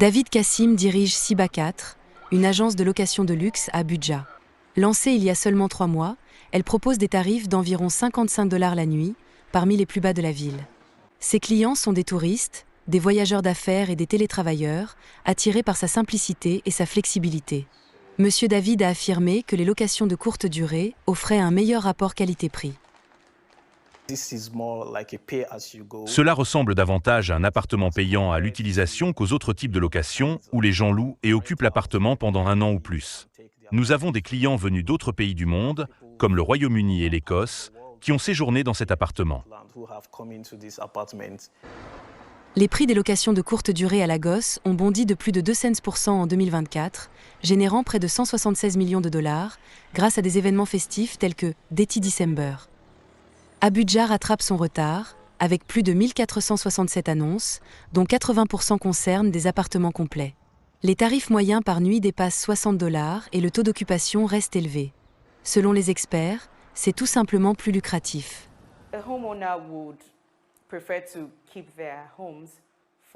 David Kassim dirige Siba 4, une agence de location de luxe à Abuja. Lancée il y a seulement 3 mois, elle propose des tarifs d'environ 55 $ la nuit, parmi les plus bas de la ville. Ses clients sont des touristes, des voyageurs d'affaires et des télétravailleurs, attirés par sa simplicité et sa flexibilité. Monsieur David a affirmé que les locations de courte durée offraient un meilleur rapport qualité-prix. Cela ressemble davantage à un appartement payant à l'utilisation qu'aux autres types de locations où les gens louent et occupent l'appartement pendant 1 an ou plus. Nous avons des clients venus d'autres pays du monde, comme le Royaume-Uni et l'Écosse, qui ont séjourné dans cet appartement. Les prix des locations de courte durée à Lagos ont bondi de plus de 200% en 2024, générant près de 176 millions de $, grâce à des événements festifs tels que Dirty December. Abuja rattrape son retard, avec plus de 1467 annonces, dont 80% concernent des appartements complets. Les tarifs moyens par nuit dépassent 60 $ et le taux d'occupation reste élevé. Selon les experts, c'est tout simplement plus lucratif.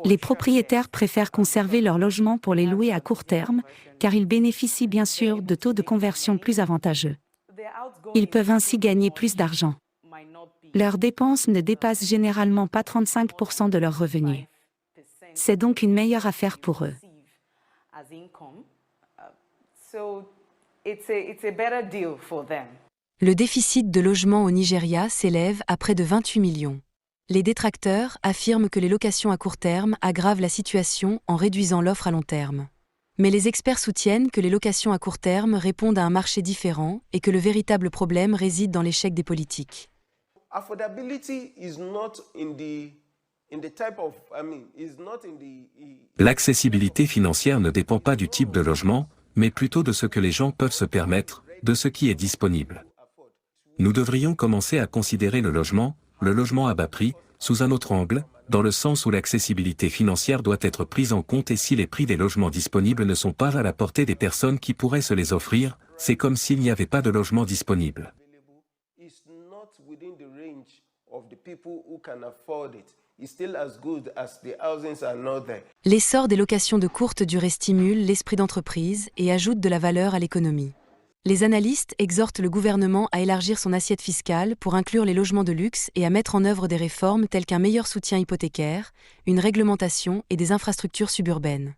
Les propriétaires préfèrent conserver leur logement pour les louer à court terme, car ils bénéficient bien sûr de taux de conversion plus avantageux. Ils peuvent ainsi gagner plus d'argent. Leurs dépenses ne dépassent généralement pas 35% de leurs revenus. C'est donc une meilleure affaire pour eux. Le déficit de logement au Nigeria s'élève à près de 28 millions. Les détracteurs affirment que les locations à court terme aggravent la situation en réduisant l'offre à long terme. Mais les experts soutiennent que les locations à court terme répondent à un marché différent et que le véritable problème réside dans l'échec des politiques. L'accessibilité financière ne dépend pas du type de logement, mais plutôt de ce que les gens peuvent se permettre, de ce qui est disponible. Nous devrions commencer à considérer le logement à bas prix, sous un autre angle, dans le sens où l'accessibilité financière doit être prise en compte et si les prix des logements disponibles ne sont pas à la portée des personnes qui pourraient se les offrir, c'est comme s'il n'y avait pas de logement disponible. L'essor des locations de courte durée stimule l'esprit d'entreprise et ajoute de la valeur à l'économie. Les analystes exhortent le gouvernement à élargir son assiette fiscale pour inclure les logements de luxe et à mettre en œuvre des réformes telles qu'un meilleur soutien hypothécaire, une réglementation et des infrastructures suburbaines.